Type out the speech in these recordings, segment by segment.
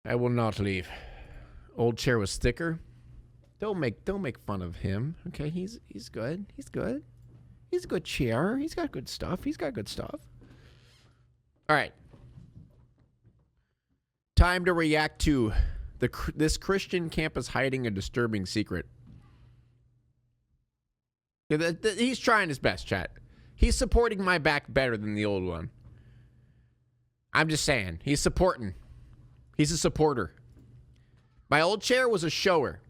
I will not leave. Old chair was thicker. Don't make fun of him. Okay, he's good. He's good. He's a good chair. He's got good stuff. He's got good stuff. All right. Time to react to this Christian campus hiding a disturbing secret. Yeah, he's trying his best, chat. He's supporting my back better than the old one. I'm just saying. He's supporting. He's a supporter. My old chair was a shower.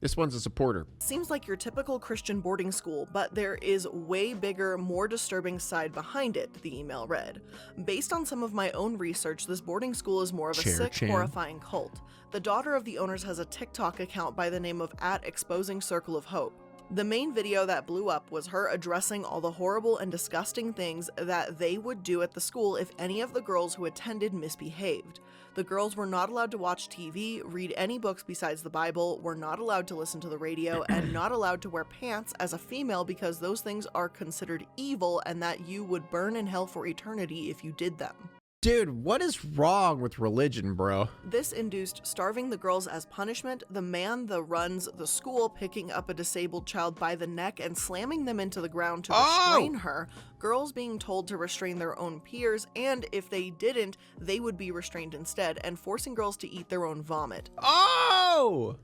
This one's a supporter. Seems like your typical Christian boarding school, but there is way bigger, more disturbing side behind it, the email read. Based on some of my own research, this boarding school is more of a sick, horrifying cult. The daughter of the owners has a TikTok account by the name of @ExposingCircleOfHope. The main video that blew up was her addressing all the horrible and disgusting things that they would do at the school if any of the girls who attended misbehaved. The girls were not allowed to watch TV, read any books besides the Bible, were not allowed to listen to the radio, and not allowed to wear pants as a female because those things are considered evil and that you would burn in hell for eternity if you did them. Dude, what is wrong with religion, bro? This induced starving the girls as punishment, the man that runs the school picking up a disabled child by the neck and slamming them into the ground to restrain her, girls being told to restrain their own peers, and if they didn't, they would be restrained instead, and forcing girls to eat their own vomit. Oh!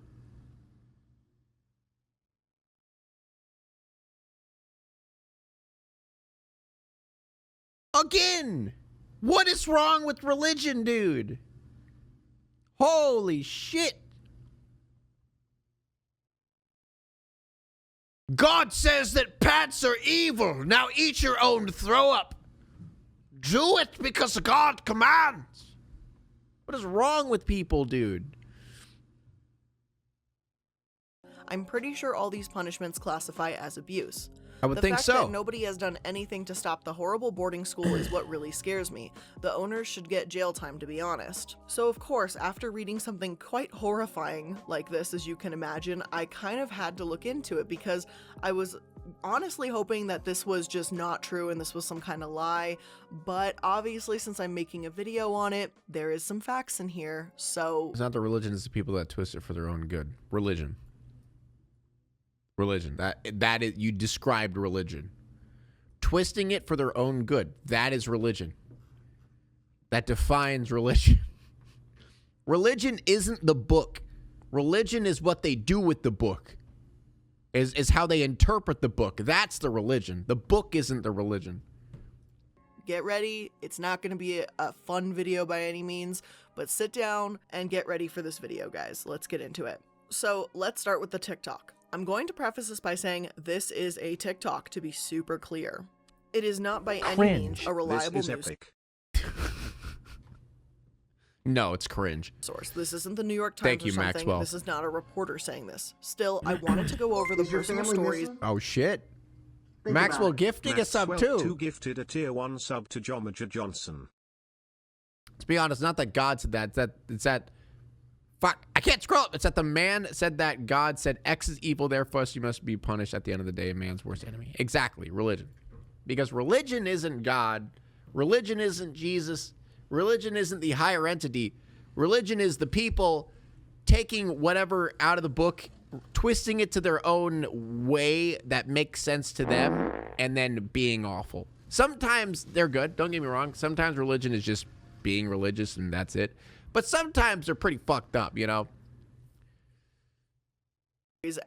Again! What is wrong with religion, dude? Holy shit. God says that pants are evil. Now eat your own throw up. Do it because God commands. What is wrong with people, dude? I'm pretty sure all these punishments classify as abuse. I would think so. The fact that nobody has done anything to stop the horrible boarding school is what really scares me. The owners should get jail time, to be honest. So of course, after reading something quite horrifying like this, as you can imagine, I kind of had to look into it because I was honestly hoping that this was just not true and this was some kind of lie. But obviously, since I'm making a video on it, there is some facts in here, so... It's not the religion, it's the people that twist it for their own good. Religion. That is, you described religion. Twisting it for their own good. That is religion. That defines religion. Religion isn't the book. Religion is what they do with the book. Is how they interpret the book. That's the religion. The book isn't the religion. Get ready. It's not going to be a fun video by any means, but sit down and get ready for this video, guys. Let's get into it. So let's start with the TikTok. I'm going to preface this by saying this is a TikTok, to be super clear. It is not by any means a reliable news epic. No, it's cringe. source. This isn't the New York Times Thank you, or something. Maxwell. This is not a reporter saying this. Still, I wanted to go over the personal stories. Oh shit. Maxwell gifting a sub Maxwell too. gifted a tier 1 sub to Jomager Johnson. Let's be honest, not that God said that. It's that fuck, I can't scroll up. It's that the man said that God said X is evil, therefore you must be punished at the end of the day, a man's worst enemy. Exactly, religion. Because religion isn't God. Religion isn't Jesus. Religion isn't the higher entity. Religion is the people taking whatever out of the book, twisting it to their own way that makes sense to them, and then being awful. Sometimes they're good, don't get me wrong. Sometimes religion is just being religious and that's it. But sometimes they're pretty fucked up, you know?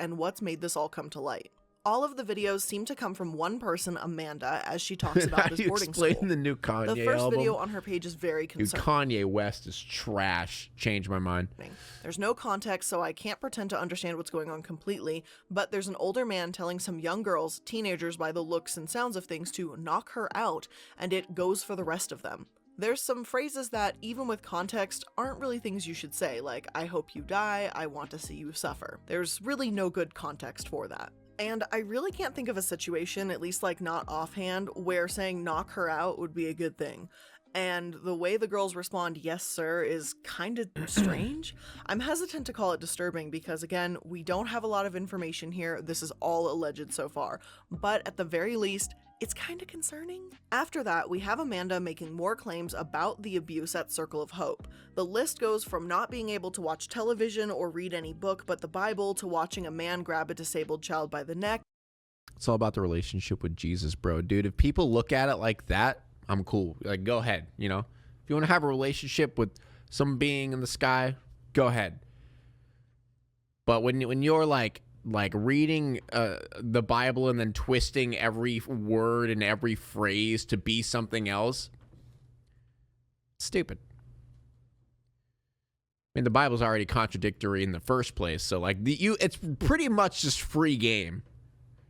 And what's made this all come to light. All of the videos seem to come from one person, Amanda, as she talks about this boarding school. How do you explain the new Kanye The first album? video on her page is very Dude, concerning. Kanye West is trash. Changed my mind. There's no context, so I can't pretend to understand what's going on completely, but there's an older man telling some young girls, teenagers by the looks and sounds of things, to knock her out, and it goes for the rest of them. There's some phrases that, even with context, aren't really things you should say, like, I hope you die, I want to see you suffer. There's really no good context for that. And I really can't think of a situation, at least like not offhand, where saying knock her out would be a good thing. And the way the girls respond, yes, sir, is kind of strange. I'm hesitant to call it disturbing because, again, we don't have a lot of information here. This is all alleged so far. But at the very least, it's kind of concerning. After that, we have Amanda making more claims about the abuse at Circle of Hope. The list goes from not being able to watch television or read any book but the Bible to watching a man grab a disabled child by the neck. It's all about the relationship with Jesus, bro. Dude, if people look at it like that, I'm cool. Like, go ahead, you know? If you want to have a relationship with some being in the sky, go ahead. But when you're like reading the Bible and then twisting every word and every phrase to be something else, it's stupid. I mean, the Bible's already contradictory in the first place, so like it's pretty much just free game.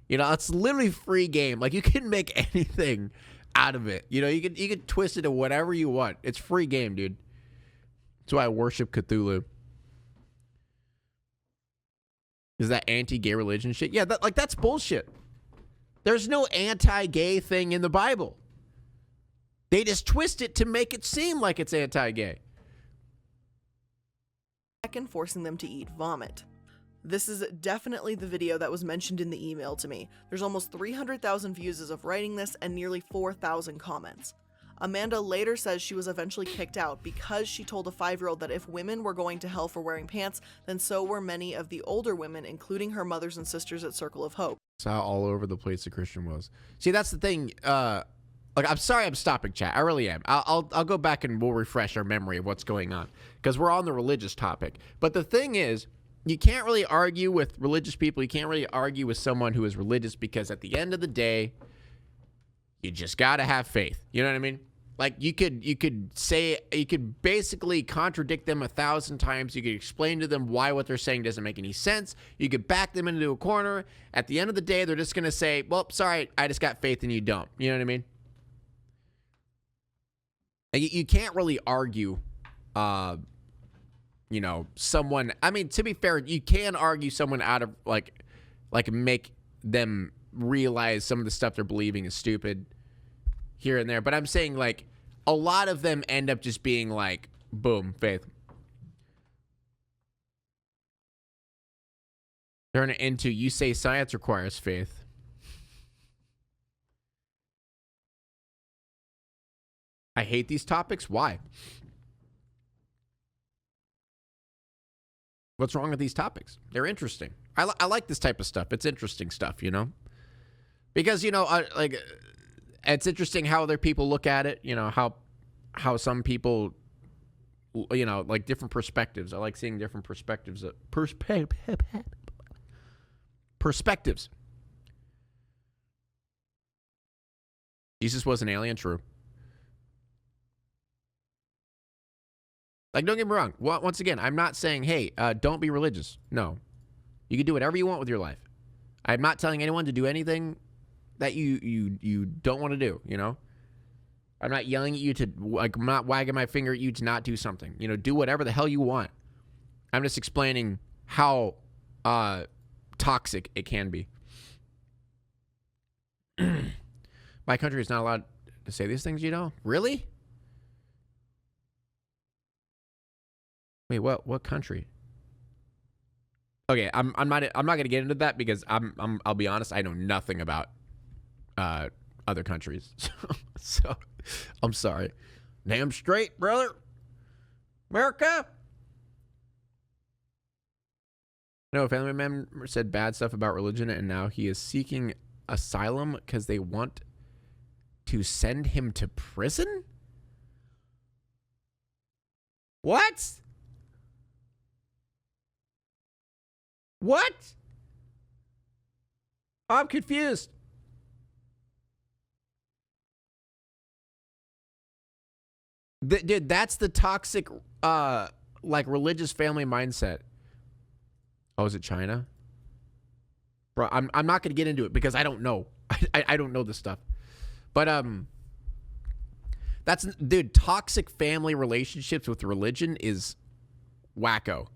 You know, it's literally free game. Like, you can make anything out of it. You know, you can twist it to whatever you want. It's free game, dude. That's why I worship Cthulhu. Is that anti-gay religion shit? Yeah, that's bullshit. There's no anti-gay thing in the Bible. They just twist it to make it seem like it's anti-gay. And forcing them to eat vomit. This is definitely the video that was mentioned in the email to me. There's almost 300,000 views as of writing this and nearly 4,000 comments. Amanda later says she was eventually kicked out because she told a 5-year-old that if women were going to hell for wearing pants, then so were many of the older women, including her mothers and sisters at Circle of Hope. That's how all over the place the Christian was. See, that's the thing. Like, I'm sorry I'm stopping chat. I really am. I'll go back and we'll refresh our memory of what's going on because we're on the religious topic. But the thing is, you can't really argue with religious people. You can't really argue with someone who is religious because at the end of the day, you just got to have faith. You know what I mean? Like, you could basically contradict them 1,000 times. You could explain to them why what they're saying doesn't make any sense. You could back them into a corner. At the end of the day, they're just going to say, well, sorry, I just got faith and you don't. You know what I mean? You can't really argue, you know, someone. I mean, to be fair, you can argue someone out of like make them realize some of the stuff they're believing is stupid here and there. But I'm saying, like, a lot of them end up just being like, boom, faith. Turn it into, you say science requires faith. I hate these topics. Why? What's wrong with these topics? They're interesting. I like this type of stuff. It's interesting stuff, you know? Because, you know, like, it's interesting how other people look at it, you know, how some people, you know, like different perspectives. I like seeing different perspectives. Perspectives. Jesus was an alien, true. Like, don't get me wrong. Once again, I'm not saying, hey, don't be religious. No. You can do whatever you want with your life. I'm not telling anyone to do anything that you don't want to do, you know? I'm not yelling at you to, like, I'm not wagging my finger at you to not do something. You know, do whatever the hell you want. I'm just explaining how toxic it can be. My country is not allowed to say these things, you know? Really? Wait, what country? Okay, I'm not gonna get into that because I'll be honest, I know nothing about other countries. So I'm sorry. Damn straight, brother. America. No, a family member said bad stuff about religion and now he is seeking asylum because they want to send him to prison? What? What? I'm confused. Dude, that's the toxic, like, religious family mindset. Oh, is it China? Bro, I'm not gonna get into it because I don't know. I don't know this stuff. But that's, dude, toxic family relationships with religion is wacko.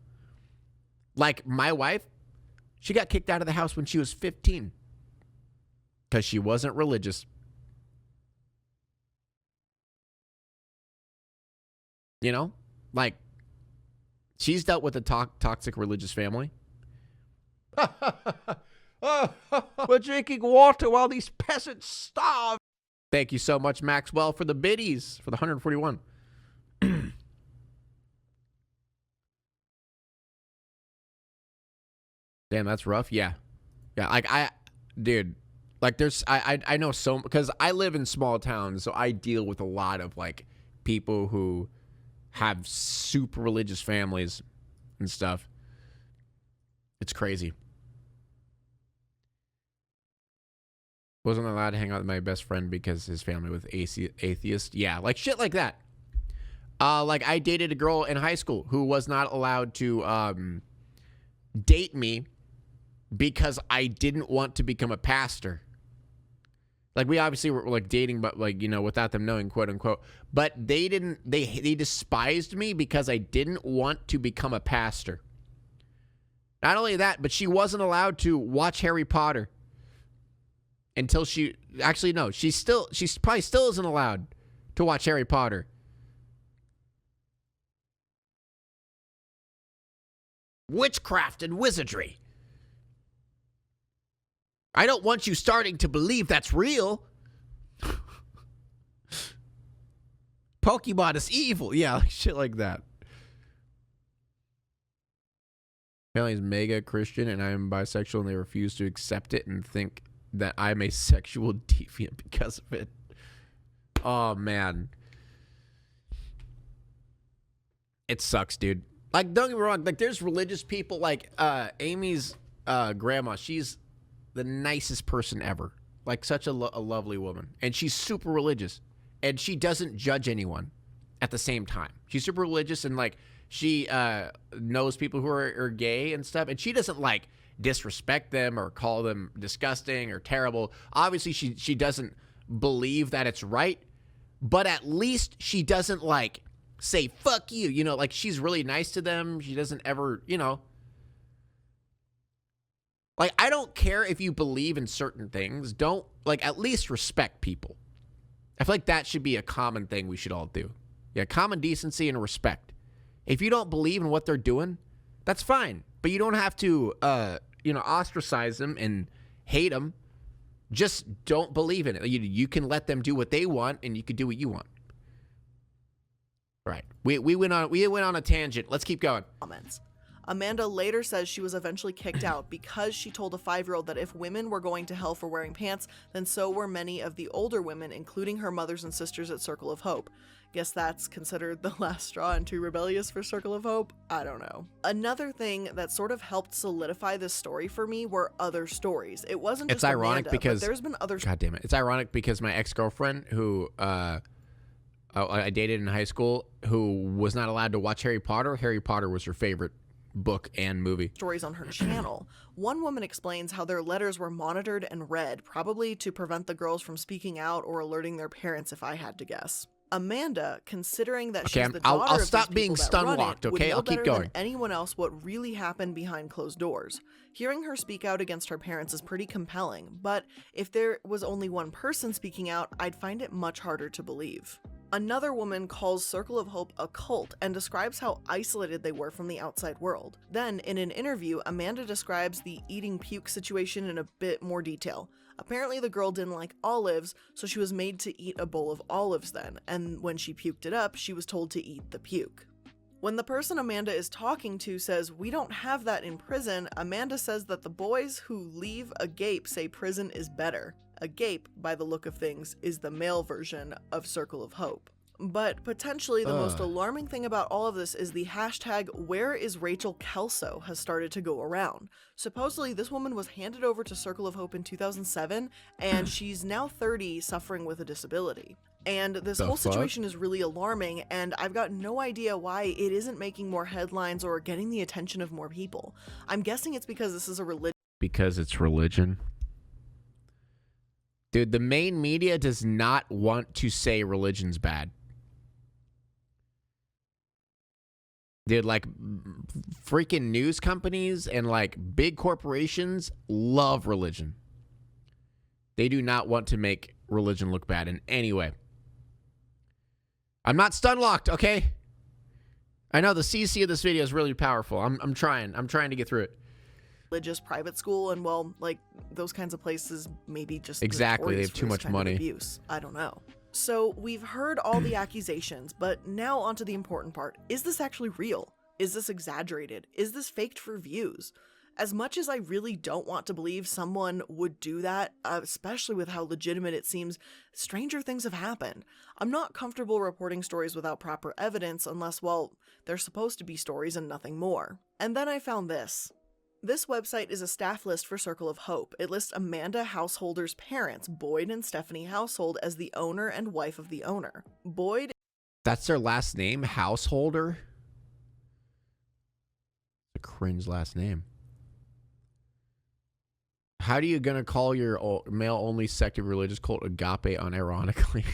Like, my wife, she got kicked out of the house when she was 15 because she wasn't religious. You know? Like, she's dealt with a toxic religious family. We're drinking water while these peasants starve. Thank you so much, Maxwell, for the biddies, for the 141. Damn, that's rough. Yeah. Yeah, like dude, like I know so, because I live in small towns, so I deal with a lot of like people who have super religious families and stuff. It's crazy. Wasn't allowed to hang out with my best friend because his family was atheist. Yeah, like shit like that. Like I dated a girl in high school who was not allowed to date me because I didn't want to become a pastor. Like we obviously were like dating, but like, you know, without them knowing, quote unquote. But they despised me because I didn't want to become a pastor. Not only that, but she wasn't allowed to watch Harry Potter until she probably still isn't allowed to watch Harry Potter. Witchcraft and wizardry. I don't want you starting to believe that's real. Pokemon is evil. Yeah, like shit like that. Family's mega Christian and I am bisexual and they refuse to accept it and think that I'm a sexual deviant because of it. Oh, man. It sucks, dude. Like, don't get me wrong. Like, there's religious people like Amy's grandma. She's the nicest person ever. Like, such a lovely woman. And she's super religious. And she doesn't judge anyone at the same time. She's super religious and, like, she knows people who are gay and stuff. And she doesn't, like, disrespect them or call them disgusting or terrible. Obviously, she doesn't believe that it's right. But at least she doesn't, like, say, fuck you. You know, like, she's really nice to them. She doesn't ever, you know. Like, I don't care if you believe in certain things. Don't, like, at least respect people. I feel like that should be a common thing we should all do. Yeah, common decency and respect. If you don't believe in what they're doing, that's fine. But you don't have to, you know, ostracize them and hate them. Just don't believe in it. You can let them do what they want, and you can do what you want. Right. We went on a tangent. Let's keep going. Comments. Amanda later says she was eventually kicked out because she told a 5-year-old that if women were going to hell for wearing pants, then so were many of the older women, including her mothers and sisters at Circle of Hope. Guess that's considered the last straw and too rebellious for Circle of Hope? I don't know. Another thing that sort of helped solidify this story for me were other stories. It wasn't just ironic Amanda, because but there's been other. God damn it! It's ironic because my ex-girlfriend, who I dated in high school, who was not allowed to watch Harry Potter. Harry Potter was her favorite book and movie. Stories on her channel. One woman explains how their letters were monitored and read, probably to prevent the girls from speaking out or alerting their parents, if I had to guess. Amanda, considering that she's the daughter I'll of stop these being people that stun run locked, it, would okay? know I'll keep better going. than anyone else what really happened behind closed doors. Hearing her speak out against her parents is pretty compelling, but if there was only one person speaking out, I'd find it much harder to believe. Another woman calls Circle of Hope a cult and describes how isolated they were from the outside world. Then, in an interview, Amanda describes the eating puke situation in a bit more detail. Apparently the girl didn't like olives, so she was made to eat a bowl of olives then, and when she puked it up, she was told to eat the puke. When the person Amanda is talking to says, "We don't have that in prison," Amanda says that the boys who leave agape say prison is better. Agape, by the look of things, is the male version of Circle of Hope. But potentially the most alarming thing about all of this is the hashtag #WhereIsRachelKelso has started to go around. Supposedly this woman was handed over to Circle of Hope in 2007, and she's now 30 suffering with a disability. And this whole situation is really alarming, and I've got no idea why it isn't making more headlines or getting the attention of more people. I'm guessing it's because this is a religion. Because it's religion. Dude, the main media does not want to say religion's bad. Dude, like, freaking news companies and, like, big corporations love religion. They do not want to make religion look bad in any way. I'm not stun locked, okay? I know the CC of this video is really powerful. I'm trying to get through it. Religious private school, and well, like those kinds of places maybe just Exactly, they notorious have for too this much kind of money. abuse. I don't know. So we've heard all the accusations, but now onto the important part. Is this actually real? Is this exaggerated? Is this faked for views? As much as I really don't want to believe someone would do that, especially with how legitimate it seems, stranger things have happened. I'm not comfortable reporting stories without proper evidence unless, well, they're supposed to be stories and nothing more. And then I found this. This website is a staff list for Circle of Hope. It lists Amanda Householder's parents, Boyd and Stephanie Household, as the owner and wife of the owner. Boyd... That's their last name? Householder? A cringe last name. How do you gonna call your male-only sect of religious cult Agape unironically?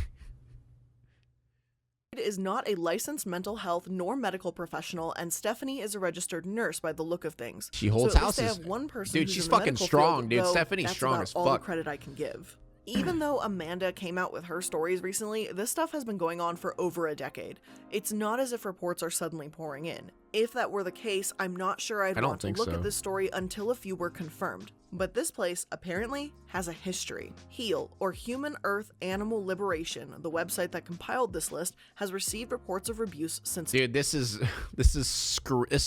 is not a licensed mental health nor medical professional, and Stephanie is a registered nurse by the look of things. She holds so at houses. least they have one person Dude, who's she's in the fucking medical strong, field, dude. though Stephanie's that's strong about as all the fuck. credit I can give. Even though Amanda came out with her stories recently, this stuff has been going on for over a decade. It's not as if reports are suddenly pouring in. If that were the case, I'm not sure I'd want to look at this story until a few were confirmed. But this place apparently has a history. HEAL, or Human Earth Animal Liberation, the website that compiled this list, has received reports of abuse since... Dude, this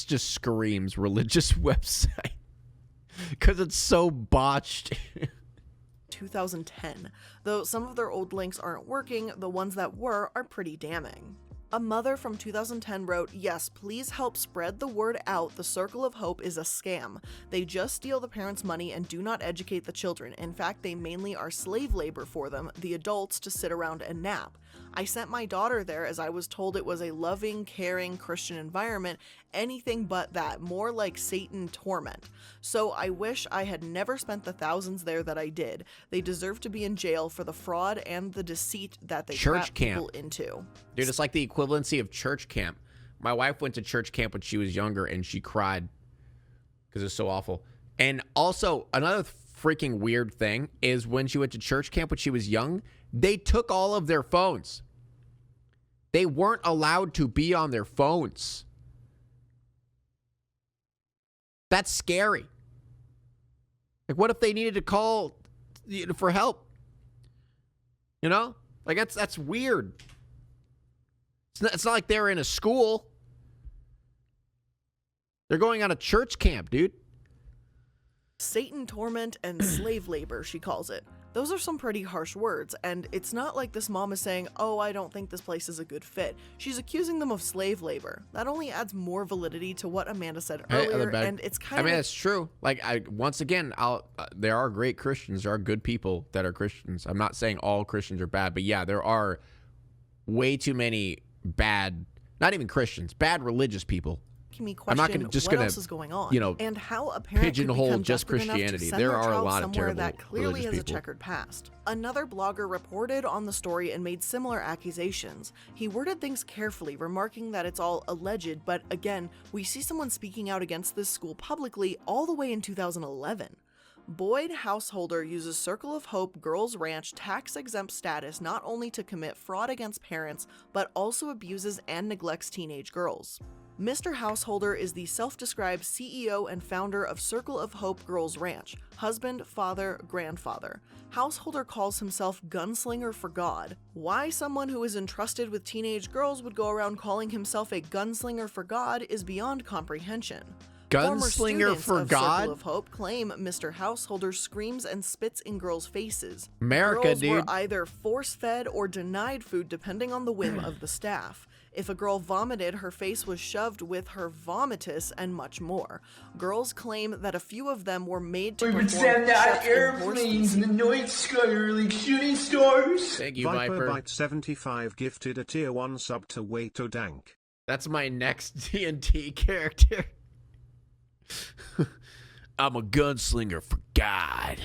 just screams religious website. Because it's so botched. 2010. Though some of their old links aren't working, the ones that were are pretty damning. A mother from 2010 wrote, "Yes, please help spread the word out. The Circle of Hope is a scam. They just steal the parents' money and do not educate the children. In fact, they mainly are slave labor for them, the adults, to sit around and nap. I sent my daughter there as I was told it was a loving, caring Christian environment, anything but that, more like Satan torment. So I wish I had never spent the thousands there that I did. They deserve to be in jail for the fraud and the deceit that they trap people into." Dude, it's like the equivalency of church camp. My wife went to church camp when she was younger and she cried because it's so awful. And also, another freaking weird thing is when she went to church camp when she was young, they took all of their phones. They weren't allowed to be on their phones. That's scary. Like, what if they needed to call for help? You know? Like, that's weird. It's not like they're in a school. They're going on a church camp, dude. Satan torment and slave labor, she calls it. Those are some pretty harsh words, and it's not like this mom is saying, "Oh, I don't think this place is a good fit." She's accusing them of slave labor. That only adds more validity to what Amanda said earlier, and it's kind of... I mean, it's true. Like, once again, there are great Christians. There are good people that are Christians. I'm not saying all Christians are bad, but yeah, there are way too many bad, not even Christians, bad religious people. Me question I'm not just what gonna, else is going on, you know, and how a parent pigeonhole could become just desperate enough to Christianity. send There their are a child lot of somewhere terrible that clearly religious has a people. checkered past. Another blogger reported on the story and made similar accusations. He worded things carefully, remarking that it's all alleged, but again, we see someone speaking out against this school publicly all the way in 2011. Boyd Householder uses Circle of Hope Girls Ranch tax-exempt status not only to commit fraud against parents, but also abuses and neglects teenage girls. Mr. Householder is the self-described CEO and founder of Circle of Hope Girls Ranch, husband, father, grandfather. Householder calls himself Gunslinger for God. Why someone who is entrusted with teenage girls would go around calling himself a Gunslinger for God is beyond comprehension. Gunslinger for God? Circle of Hope claim Mr. Householder screams and spits in girls' faces. America, girls dude. were either force-fed or denied food depending on the whim of the staff. If a girl vomited, her face was shoved with her vomitus, and much more. Girls claim that a few of them were made to perform send out push-ups in horse airplanes in the night sky are like shooting stars. Thank you, Viper. ViperBite75 gifted a tier 1 sub to Waito Dank. That's my next TNT character. I'm a gunslinger for God.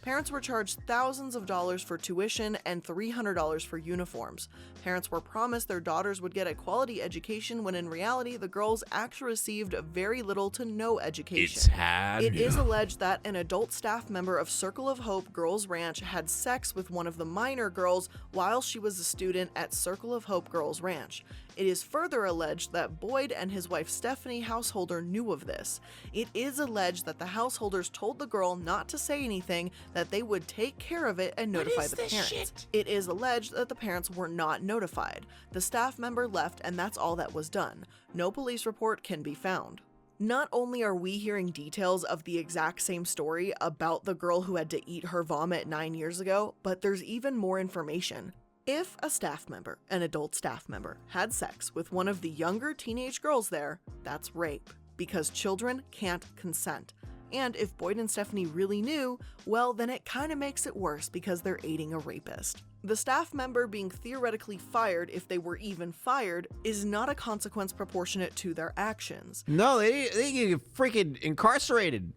Parents were charged thousands of dollars for tuition and $300 for uniforms. Parents were promised their daughters would get a quality education when in reality the girls actually received very little to no education. It is alleged that an adult staff member of Circle of Hope Girls Ranch had sex with one of the minor girls while she was a student at Circle of Hope Girls Ranch. It is further alleged that Boyd and his wife Stephanie Householder knew of this. It is alleged that the Householders told the girl not to say anything, that they would take care of it and notify the parents. It is alleged that the parents were not notified. The staff member left and that's all that was done. No police report can be found. Not only are we hearing details of the exact same story about the girl who had to eat her vomit 9 years ago, but there's even more information. If a staff member, an adult staff member, had sex with one of the younger teenage girls there, that's rape, because children can't consent. And if Boyd and Stephanie really knew, well, then it kind of makes it worse because they're aiding a rapist. The staff member being theoretically fired, if they were even fired, is not a consequence proportionate to their actions. No, they get freaking incarcerated.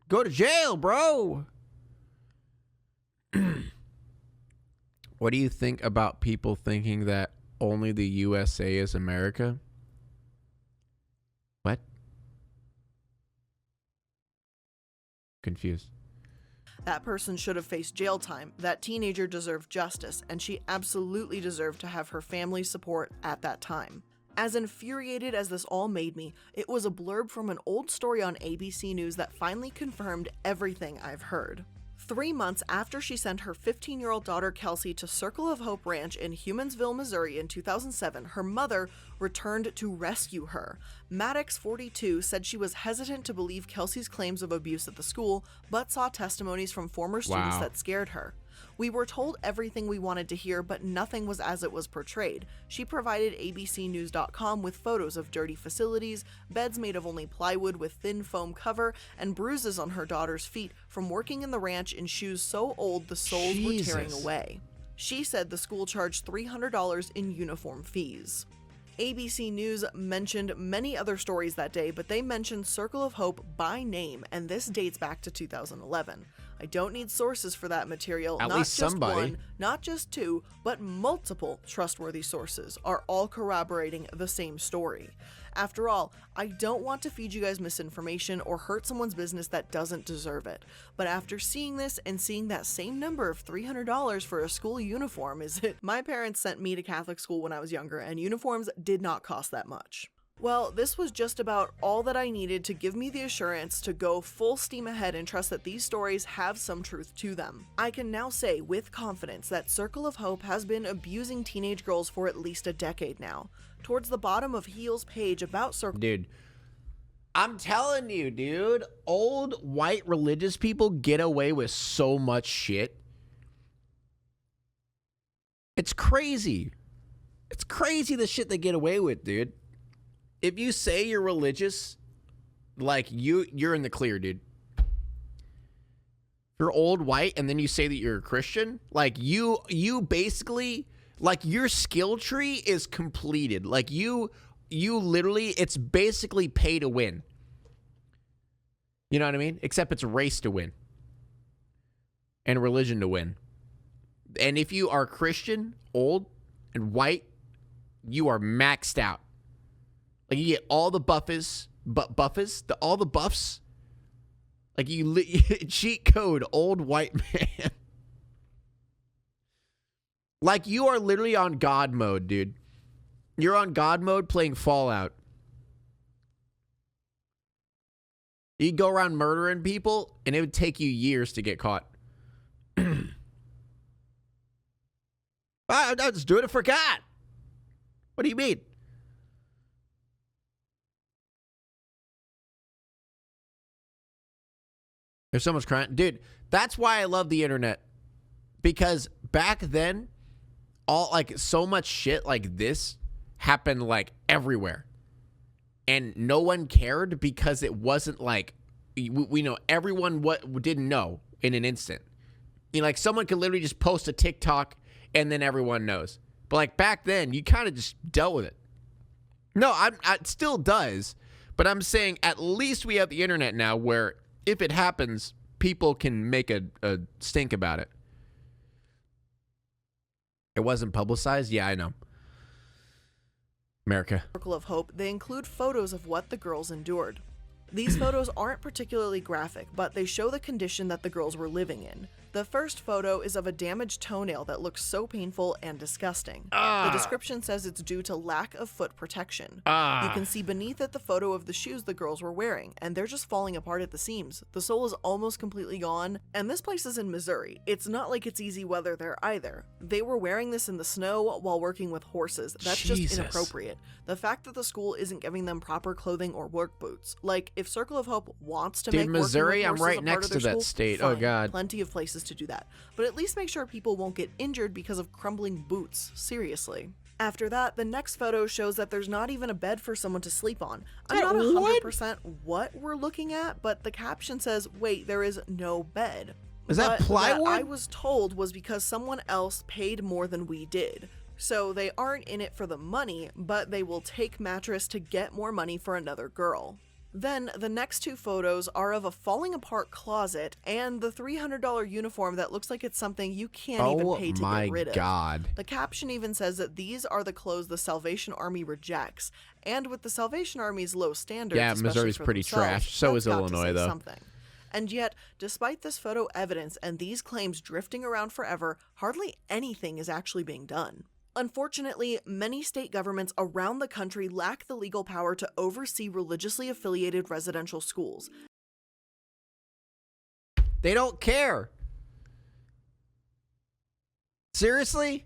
Go to jail, bro. What do you think about people thinking that only the USA is America? What? Confused. That person should have faced jail time. That teenager deserved justice, and she absolutely deserved to have her family's support at that time. As infuriated as this all made me, it was a blurb from an old story on ABC News that finally confirmed everything I've heard. 3 months after she sent her 15-year-old daughter Kelsey to Circle of Hope Ranch in Humansville, Missouri in 2007, her mother returned to rescue her. Maddox, 42, said she was hesitant to believe Kelsey's claims of abuse at the school, but saw testimonies from former students that scared her. We were told everything we wanted to hear, but nothing was as it was portrayed. She provided abcnews.com with photos of dirty facilities, beds made of only plywood with thin foam cover, and bruises on her daughter's feet from working in the ranch in shoes so old the soles were tearing away. She said the school charged $300 in uniform fees. ABC News mentioned many other stories that day, but they mentioned Circle of Hope by name, and this dates back to 2011. I don't need sources for that material. At not least just somebody. one, not just two, but multiple trustworthy sources are all corroborating the same story. After all, I don't want to feed you guys misinformation or hurt someone's business that doesn't deserve it. But after seeing this and seeing that same number of $300 for a school uniform, my parents sent me to Catholic school when I was younger, and uniforms did not cost that much. Well, this was just about all that I needed to give me the assurance to go full steam ahead and trust that these stories have some truth to them. I can now say with confidence that Circle of Hope has been abusing teenage girls for at least a decade now. Towards the bottom of Heel's page about Circle... Dude, I'm telling you, dude, old white religious people get away with so much shit. It's crazy. It's crazy the shit they get away with, dude. If you say you're religious, like you're in the clear, dude. If you're old white and then you say that you're a Christian, like you basically, like your skill tree is completed. Like you literally, it's basically pay to win. You know what I mean? Except it's a race to win and religion to win. And if you are Christian, old and white, you are maxed out. Like you get all the all the buffs. Like you cheat code old white man. Like you are literally on God mode, dude. You're on God mode playing Fallout. You go around murdering people and it would take you years to get caught. I was doing it for God. What do you mean? There's so much crime. Dude, that's why I love the internet. Because back then, all like so much shit like this happened like everywhere. And no one cared because it wasn't like, we know everyone didn't know in an instant. You know, like someone could literally just post a TikTok and then everyone knows. But like back then, you kind of just dealt with it. No, it still does. But I'm saying at least we have the internet now where if it happens, people can make a stink about it. It wasn't publicized? Yeah, I know. America. Circle of Hope, they include photos of what the girls endured. These photos aren't particularly graphic, but they show the condition that the girls were living in. The first photo is of a damaged toenail that looks so painful and disgusting. The description says it's due to lack of foot protection. You can see beneath it the photo of the shoes the girls were wearing, and they're just falling apart at the seams. The sole is almost completely gone, and this place is in Missouri. It's not like it's easy weather there either. They were wearing this in the snow while working with horses. That's just inappropriate. The fact that the school isn't giving them proper clothing or work boots. Like, if Circle of Hope wants to make Missouri, working with horses I'm right a part next of their to that school, state. fine. Oh, God. Plenty of places to do that. But at least make sure people won't get injured because of crumbling boots. Seriously. After that, the next photo shows that there's not even a bed for someone to sleep on. I'm not 100% what we're looking at, but the caption says, wait, there is no bed. Is that But plywood? I was told was because someone else paid more than we did. So they aren't in it for the money, but they will take mattress to get more money for another girl. Then the next two photos are of a falling apart closet and the $300 uniform that looks like it's something you can't even pay to get rid of. Oh my God. The caption even says that these are the clothes the Salvation Army rejects, and with the Salvation Army's low standards, Yeah, especially Missouri's for pretty themselves, trash. So that's is got to Illinois, say though. something. And yet, despite this photo evidence and these claims drifting around forever, hardly anything is actually being done. Unfortunately, many state governments around the country lack the legal power to oversee religiously affiliated residential schools. They don't care. Seriously?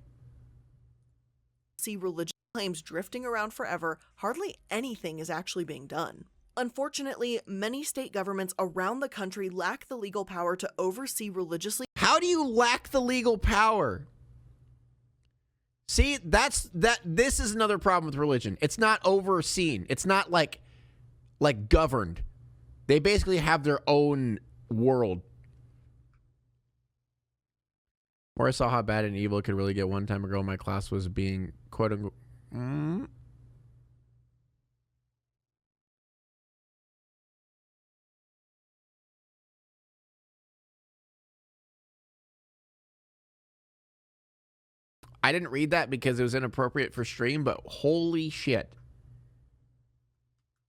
See religious claims drifting around forever, hardly anything is actually being done. Unfortunately, many state governments around the country lack the legal power to oversee religiously. How do you lack the legal power? See, this is another problem with religion. It's not overseen. It's not like governed. They basically have their own world. Or I saw how bad and evil it could really get. One time a girl in my class was being quote unquote I didn't read that because it was inappropriate for stream, but holy shit.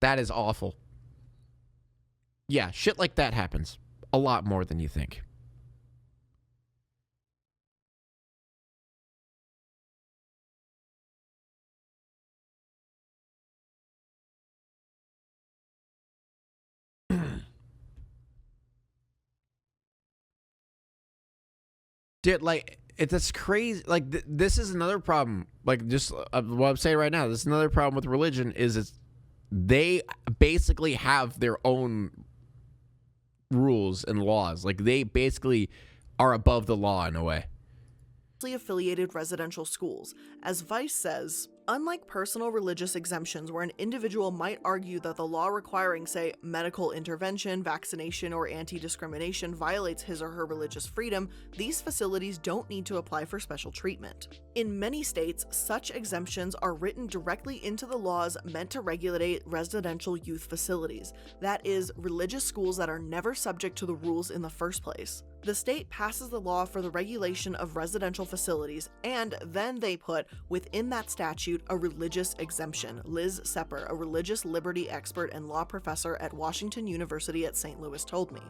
That is awful. Yeah, shit like that happens a lot more than you think. Dude, like, it's crazy. Like, this is another problem. Like, just what I'm saying right now, this is another problem with religion is they basically have their own rules and laws. Like, they basically are above the law in a way. Affiliated residential schools. As Vice says, unlike personal religious exemptions where an individual might argue that the law requiring, say, medical intervention, vaccination, or anti-discrimination violates his or her religious freedom, these facilities don't need to apply for special treatment. In many states, such exemptions are written directly into the laws meant to regulate residential youth facilities, that is, religious schools that are never subject to the rules in the first place. The state passes the law for the regulation of residential facilities, and then they put within that statute a religious exemption. Liz Sepper, a religious liberty expert and law professor at Washington University at St. Louis, told me.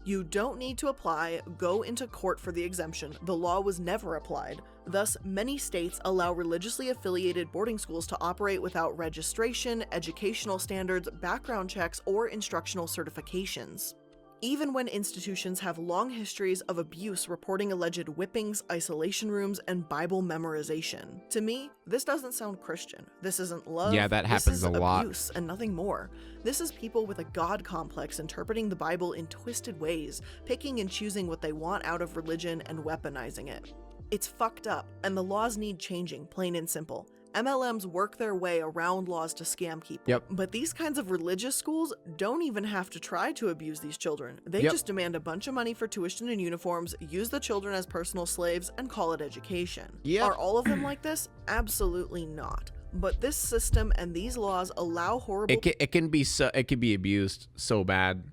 You don't need to apply, go into court for the exemption. The law was never applied. Thus, many states allow religiously affiliated boarding schools to operate without registration, educational standards, background checks, or instructional certifications. Even when institutions have long histories of abuse reporting alleged whippings, isolation rooms, and Bible memorization. To me, this doesn't sound Christian. This isn't love. Yeah, that happens a lot. This is abuse and nothing more. This is people with a God complex interpreting the Bible in twisted ways, picking and choosing what they want out of religion and weaponizing it. It's fucked up, and the laws need changing, plain and simple. MLMs work their way around laws to scam people. Yep. But these kinds of religious schools don't even have to try to abuse these children. They Yep. just demand a bunch of money for tuition and uniforms, use the children as personal slaves, and call it education. Yep. Are all of them like this? Absolutely not. But this system and these laws allow horrible It can be abused so bad.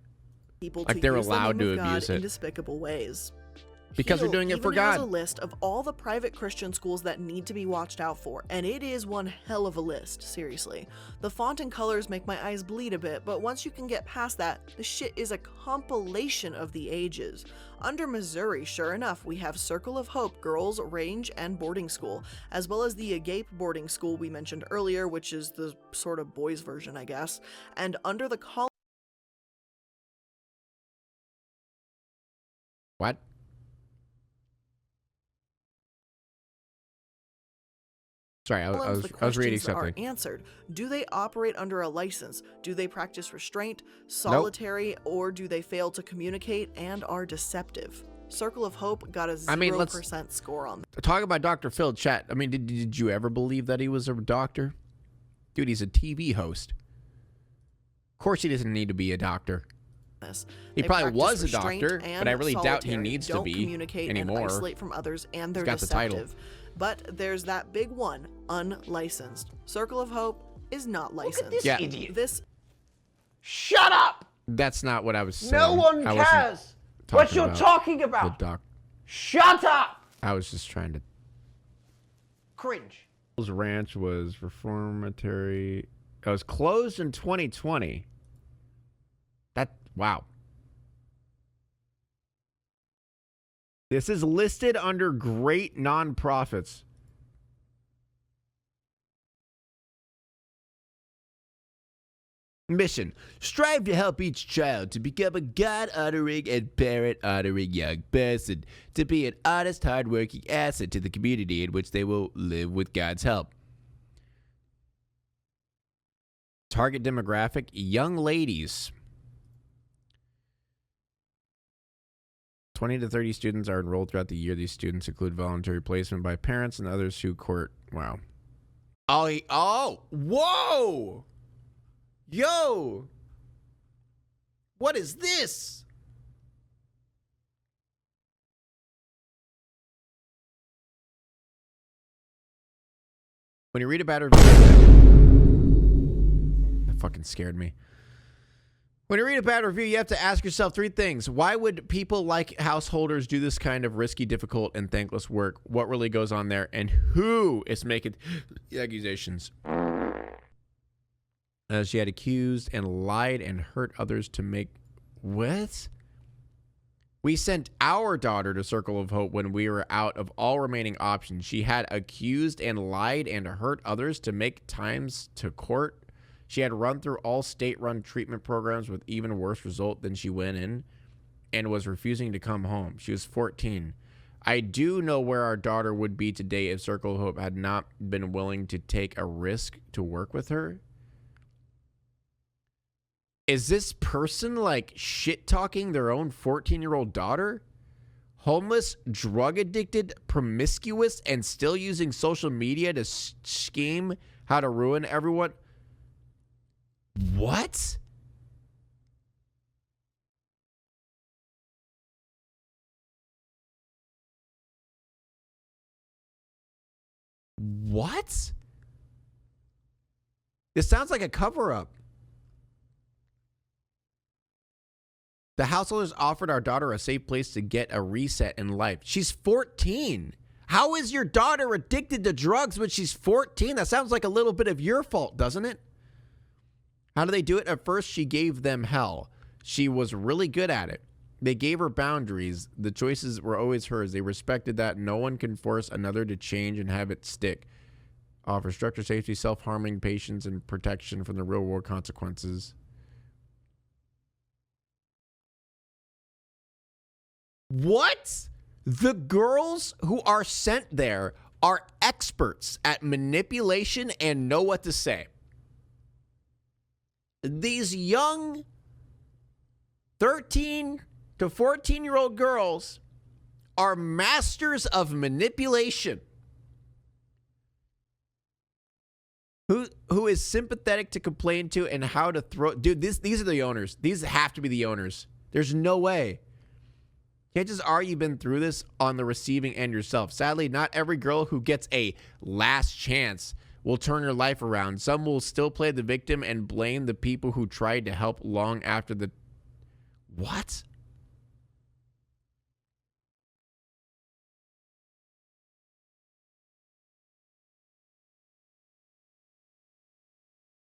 people like to they're use the allowed name to of God abuse in it. despicable ways. Because we're doing it for even has God. a list of all the private Christian schools that need to be watched out for, and it is one hell of a list, seriously. The font and colors make my eyes bleed a bit, but once you can get past that, the shit is a compilation of the ages. Under Missouri, sure enough, we have Circle of Hope Girls Range and Boarding School, as well as the Agape Boarding School we mentioned earlier, which is the sort of boys version, I guess. And under the college... What? Sorry, I was reading something. Are answered. Do they operate under a license? Do they practice restraint, solitary, or do they fail to communicate and are deceptive? Circle of Hope got a 0% score on that. Talk about Dr. Phil, chat. I mean, did you ever believe that he was a doctor? Dude, he's a TV host. Of course he doesn't need to be a doctor. He probably was a doctor, but I really doubt he needs to be communicate anymore. And isolate from others, and they're He's got deceptive. the title. But there's that big one, unlicensed. Circle of Hope is not licensed. Look at this idiot. This Shut up! That's not what I was saying. No one cares what you're talking about. Shut up! I was just trying to... Cringe. His ranch was reformatory. It was closed in 2020. Wow. This is listed under great nonprofits. Mission: strive to help each child to become a God-honoring and parent-honoring young person, to be an honest, hard-working asset to the community in which they will live with God's help. Target demographic: young ladies. 20 to 30 students are enrolled throughout the year. These students include voluntary placement by parents and others who court. Wow. Oh, whoa! Yo! What is this? When you read about her, that fucking scared me. When you read a bad review, you have to ask yourself three things. Why would people like householders do this kind of risky, difficult, and thankless work? What really goes on there? And who is making the accusations? She had accused and lied and hurt others to make... What? We sent our daughter to Circle of Hope when we were out of all remaining options. She had accused and lied and hurt others to make times to court. She had run through all state-run treatment programs with even worse result than she went in and was refusing to come home. She was 14. I do know where our daughter would be today if Circle of Hope had not been willing to take a risk to work with her. Is this person like shit-talking their own 14-year-old daughter? Homeless, drug-addicted, promiscuous, and still using social media to scheme how to ruin everyone? What? What? This sounds like a cover-up. The householders offered our daughter a safe place to get a reset in life. She's 14. How is your daughter addicted to drugs when she's 14? That sounds like a little bit of your fault, doesn't it? How do they do it? At first, she gave them hell. She was really good at it. They gave her boundaries. The choices were always hers. They respected that. No one can force another to change and have it stick. Offer structure, safety, self-harming, patience, and protection from the real-world consequences. What? The girls who are sent there are experts at manipulation and know what to say. These young 13 to 14-year-old girls are masters of manipulation. Who is sympathetic to complain to and how to throw... Dude, these are the owners. These have to be the owners. There's no way. Chances are you've been through this on the receiving end yourself. Sadly, not every girl who gets a last chance will turn her life around. Some will still play the victim and blame the people who tried to help long after the... What?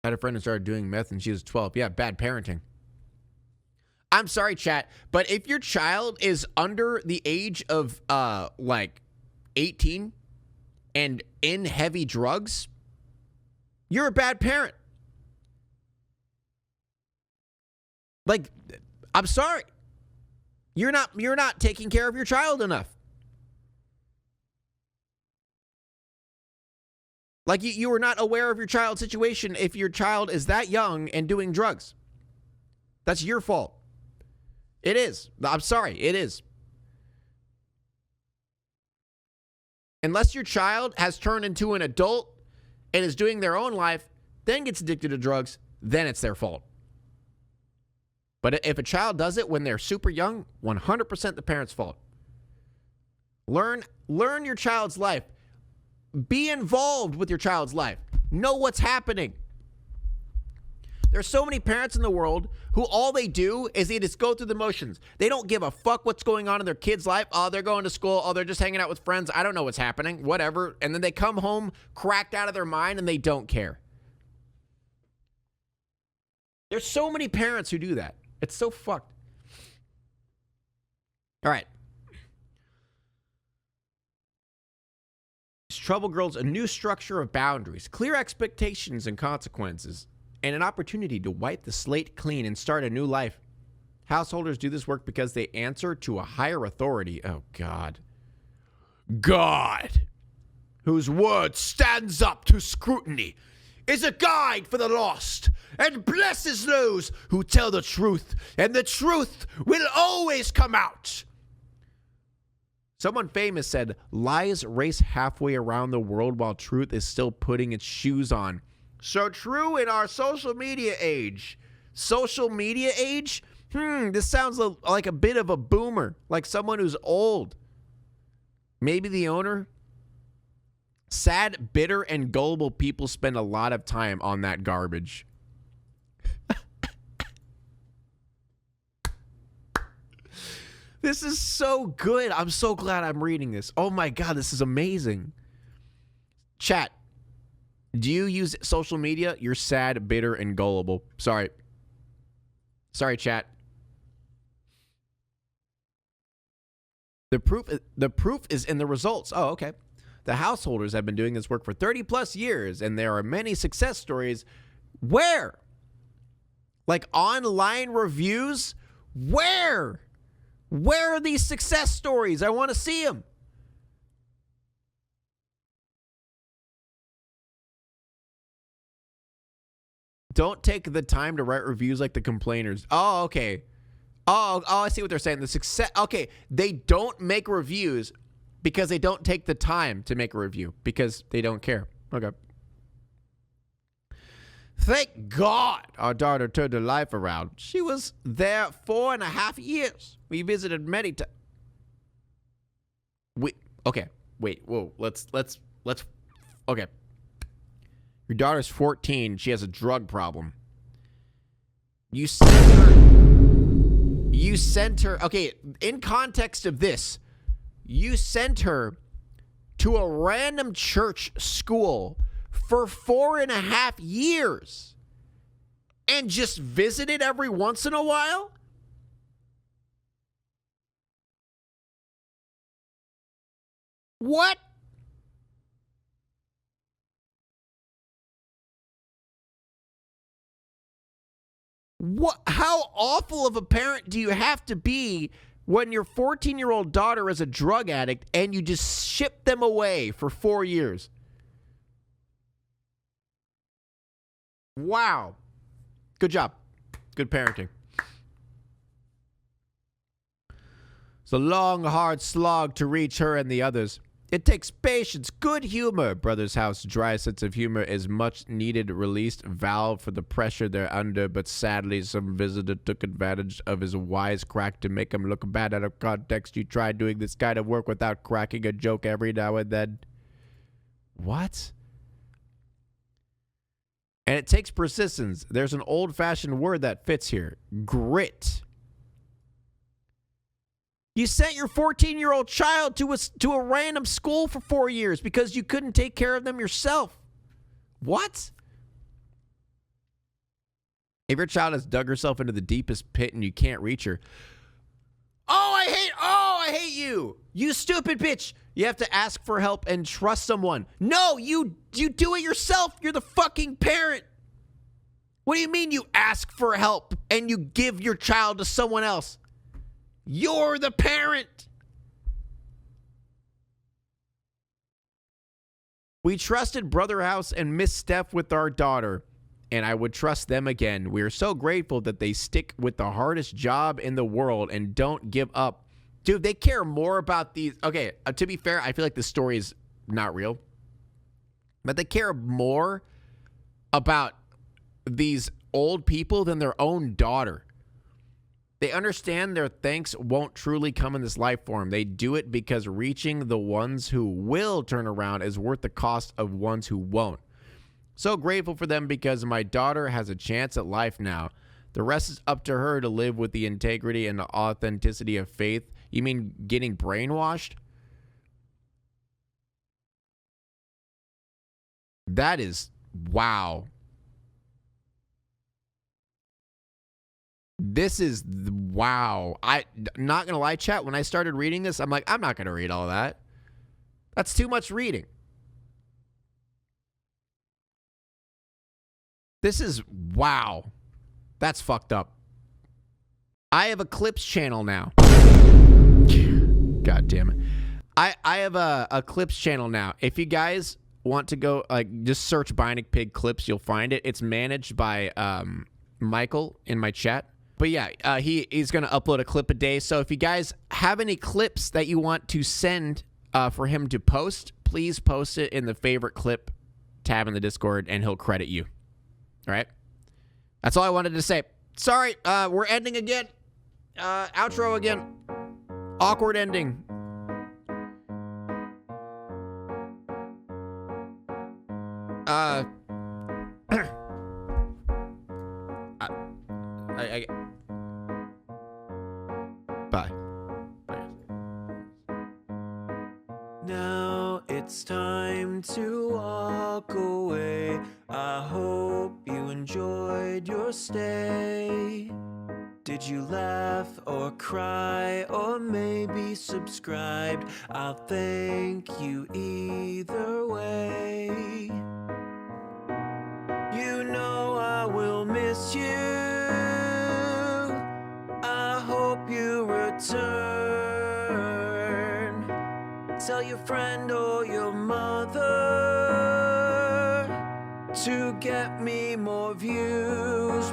I had a friend who started doing meth and she was 12. Yeah, bad parenting. I'm sorry, chat, but if your child is under the age of like 18 and in heavy drugs, you're a bad parent. Like, I'm sorry. You're not taking care of your child enough. Like, you are not aware of your child's situation if your child is that young and doing drugs. That's your fault. It is. I'm sorry. It is. Unless your child has turned into an adult and is doing their own life, then gets addicted to drugs, then it's their fault. But if a child does it when they're super young, 100% the parent's fault. Learn your child's life. Be involved with your child's life. Know what's happening. There's so many parents in the world who all they do is they just go through the motions. They don't give a fuck what's going on in their kid's life. Oh, they're going to school. Oh, they're just hanging out with friends. I don't know what's happening. Whatever. And then they come home cracked out of their mind and they don't care. There's so many parents who do that. It's so fucked. All right. Trouble Girls, a new structure of boundaries, clear expectations and consequences, and an opportunity to wipe the slate clean and start a new life. Householders do this work because they answer to a higher authority. Oh, God. God, whose word stands up to scrutiny, is a guide for the lost and blesses those who tell the truth, and the truth will always come out. Someone famous said, lies race halfway around the world while truth is still putting its shoes on. So true in our social media age. Social media age? This sounds like a bit of a boomer, like someone who's old. Maybe the owner? Sad, bitter, and gullible people spend a lot of time on that garbage. This is so good. I'm so glad I'm reading this. Oh my God, this is amazing. Chat, do you use social media? You're sad, bitter, and gullible. Sorry. Sorry, chat. The proof is in the results. Oh, okay. The householders have been doing this work for 30 plus years, and there are many success stories. Where? Like online reviews? Where? Where are these success stories? I want to see them. Don't take the time to write reviews like the complainers. Oh, okay. Oh, I see what they're saying. The success. Okay, they don't make reviews because they don't take the time to make a review because they don't care. Okay. Thank God our daughter turned her life around. She was there 4.5 years. We visited many times. Okay. Wait. Whoa. Let's. Okay. Your daughter's 14. She has a drug problem. You sent her. Okay. In context of this, you sent her to a random church school for 4.5 years and just visited every once in a while? What? What? How awful of a parent do you have to be when your 14-year-old daughter is a drug addict and you just ship them away for 4 years? Wow. Good job. Good parenting. It's a long, hard slog to reach her and the others. It takes patience, good humor. Brother's house, dry sense of humor is much needed released valve for the pressure they're under, but sadly some visitor took advantage of his wisecrack to make him look bad out of context. You try doing this kind of work without cracking a joke every now and then. What? And it takes persistence. There's an old-fashioned word that fits here. Grit. You sent your 14-year-old child to a random school for 4 years because you couldn't take care of them yourself. What? If your child has dug herself into the deepest pit and you can't reach her, oh, I hate you. You stupid bitch. You have to ask for help and trust someone. No, you do it yourself. You're the fucking parent. What do you mean you ask for help and you give your child to someone else? You're the parent. We trusted Brother House and Miss Steph with our daughter, and I would trust them again. We are so grateful that they stick with the hardest job in the world and don't give up. Dude, they care more about these. Okay, to be fair, I feel like this story is not real. But they care more about these old people than their own daughter. They understand their thanks won't truly come in this life form. They do it because reaching the ones who will turn around is worth the cost of ones who won't. So grateful for them because my daughter has a chance at life now. The rest is up to her to live with the integrity and the authenticity of faith. You mean getting brainwashed? That is, wow. This is, wow. I'm not going to lie, chat. When I started reading this, I'm like, I'm not going to read all that. That's too much reading. This is, wow. That's fucked up. I have a clips channel now. God damn it. I have a clips channel now. If you guys want to go, like, just search Bionicpig clips, you'll find it. It's managed by Michael in my chat. But yeah, he's going to upload a clip a day. So if you guys have any clips that you want to send for him to post, please post it in the favorite clip tab in the Discord, and he'll credit you. All right? That's all I wanted to say. Sorry, we're ending again. Outro again. Awkward ending. Bye. Now it's time to walk away. I hope you enjoyed your stay. Did you laugh or cry or maybe subscribed? I'll thank you either way. You know I will miss you. I hope you return. Tell your friend or your mother to get me more views.